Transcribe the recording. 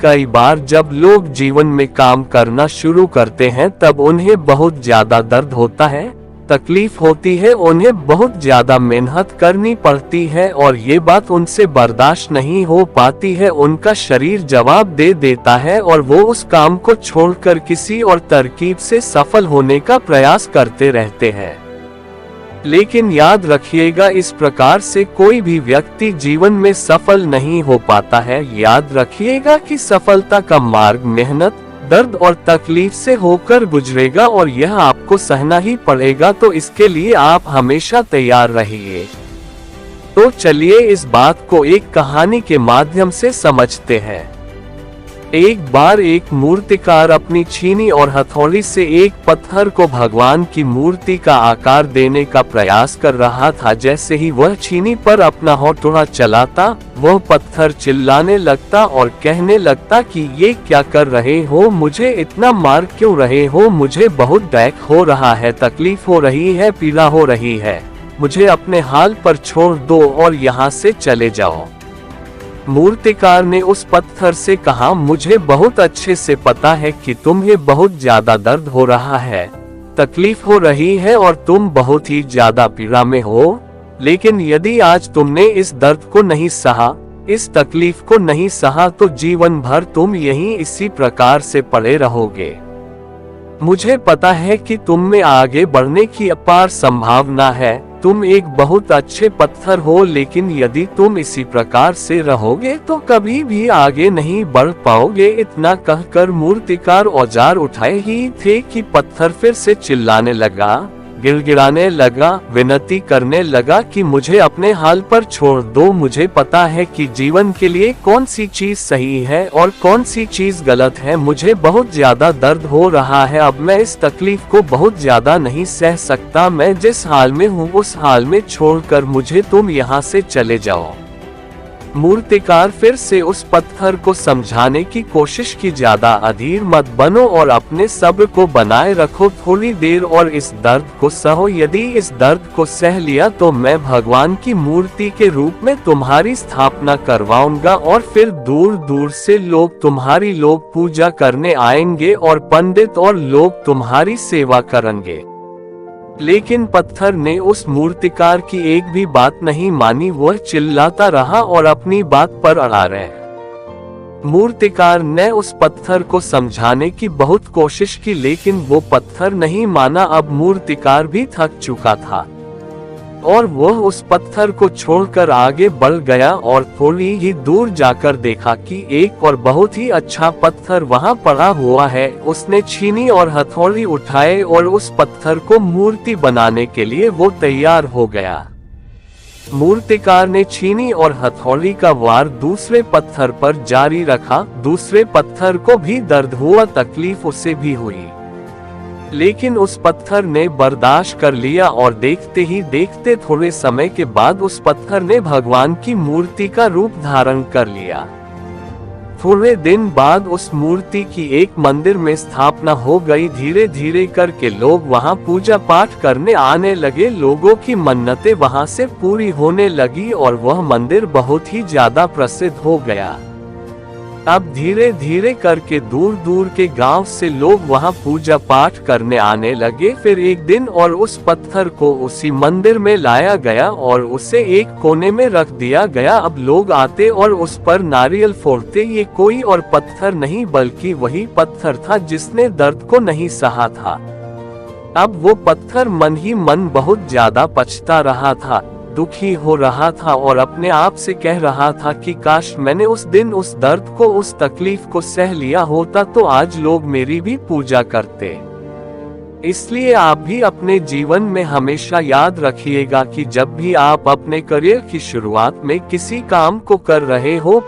कई बार जब लोग जीवन में काम करना शुरू करते हैं तब उन्हें बहुत ज्यादा दर्द होता है, तकलीफ होती है, उन्हें बहुत ज्यादा मेहनत करनी पड़ती है और ये बात उनसे बर्दाश्त नहीं हो पाती है। उनका शरीर जवाब दे देता है और वो उस काम को छोड़कर किसी और तरकीब से सफल होने का प्रयास करते रहते हैं। लेकिन याद रखिएगा, इस प्रकार से कोई भी व्यक्ति जीवन में सफल नहीं हो पाता है। याद रखिएगा कि सफलता का मार्ग मेहनत, दर्द और तकलीफ से होकर गुजरेगा और यह आपको सहना ही पड़ेगा, तो इसके लिए आप हमेशा तैयार रहिए। तो चलिए इस बात को एक कहानी के माध्यम से समझते हैं। एक बार एक मूर्तिकार अपनी छीनी और हथौड़ी से एक पत्थर को भगवान की मूर्ति का आकार देने का प्रयास कर रहा था। जैसे ही वह छीनी पर अपना हथौड़ा चलाता, वह पत्थर चिल्लाने लगता और कहने लगता कि ये क्या कर रहे हो, मुझे इतना मार क्यों रहे हो, मुझे बहुत दर्द हो रहा है, तकलीफ हो रही है, पीड़ा हो रही है, मुझे अपने हाल पर छोड़ दो और यहाँ से चले जाओ। मूर्तिकार ने उस पत्थर से कहा, मुझे बहुत अच्छे से पता है कि तुम्हें बहुत ज्यादा दर्द हो रहा है, तकलीफ हो रही है और तुम बहुत ही ज्यादा पीड़ा में हो, लेकिन यदि आज तुमने इस दर्द को नहीं सहा, इस तकलीफ को नहीं सहा, तो जीवन भर तुम यहीं इसी प्रकार से पड़े रहोगे। मुझे पता है कि तुम में आगे बढ़ने की अपार संभावना है, तुम एक बहुत अच्छे पत्थर हो, लेकिन यदि तुम इसी प्रकार से रहोगे तो कभी भी आगे नहीं बढ़ पाओगे। इतना कहकर मूर्तिकार औजार उठाए ही थे कि पत्थर फिर से चिल्लाने लगा, गिड़गिड़ाने लगा, विनती करने लगा कि मुझे अपने हाल पर छोड़ दो। मुझे पता है कि जीवन के लिए कौन सी चीज सही है और कौन सी चीज गलत है। मुझे बहुत ज्यादा दर्द हो रहा है, अब मैं इस तकलीफ को बहुत ज्यादा नहीं सह सकता। मैं जिस हाल में हूँ उस हाल में छोड़कर मुझे तुम यहाँ से चले जाओ। मूर्तिकार फिर से उस पत्थर को समझाने की कोशिश की, ज्यादा अधीर मत बनो और अपने सब्र को बनाए रखो थोड़ी देर और इस दर्द को सहो। यदि इस दर्द को सह लिया तो मैं भगवान की मूर्ति के रूप में तुम्हारी स्थापना करवाऊंगा और फिर दूर दूर से लोग तुम्हारी पूजा करने आएंगे और पंडित और लोग तुम्हारी सेवा करेंगे। लेकिन पत्थर ने उस मूर्तिकार की एक भी बात नहीं मानी, वह चिल्लाता रहा और अपनी बात पर अड़ा रहा। मूर्तिकार ने उस पत्थर को समझाने की बहुत कोशिश की, लेकिन वो पत्थर नहीं माना। अब मूर्तिकार भी थक चुका था और वह उस पत्थर को छोड़कर आगे बढ़ गया और थोड़ी ही दूर जाकर देखा कि एक और बहुत ही अच्छा पत्थर वहां पड़ा हुआ है। उसने छीनी और हथौड़ी उठाए और उस पत्थर को मूर्ति बनाने के लिए वो तैयार हो गया। मूर्तिकार ने छीनी और हथौड़ी का वार दूसरे पत्थर पर जारी रखा। दूसरे पत्थर को भी दर्द हुआ, तकलीफ उसे भी हुई, लेकिन उस पत्थर ने बर्दाश्त कर लिया और देखते ही देखते थोड़े समय के बाद उस पत्थर ने भगवान की मूर्ति का रूप धारण कर लिया। थोड़े दिन बाद उस मूर्ति की एक मंदिर में स्थापना हो गई। धीरे धीरे करके लोग वहां पूजा पाठ करने आने लगे, लोगों की मन्नतें वहां से पूरी होने लगी और वह मंदिर बहुत ही ज्यादा प्रसिद्ध हो गया। अब धीरे धीरे करके दूर दूर के गांव से लोग वहां पूजा पाठ करने आने लगे। फिर एक दिन और उस पत्थर को उसी मंदिर में लाया गया और उसे एक कोने में रख दिया गया। अब लोग आते और उस पर नारियल फोड़ते। ये कोई और पत्थर नहीं बल्कि वही पत्थर था जिसने दर्द को नहीं सहा था। अब वो पत्थर मन ही मन बहुत ज्यादा पछता रहा था, दुखी हो रहा था और अपने आप से कह रहा था कि काश मैंने उस दिन उस दर्द को, उस तकलीफ को सह लिया होता तो आज लोग मेरी भी पूजा करते। इसलिए आप भी अपने जीवन में हमेशा याद रखिएगा कि जब भी आप अपने करियर की शुरुआत में किसी काम को कर रहे हो,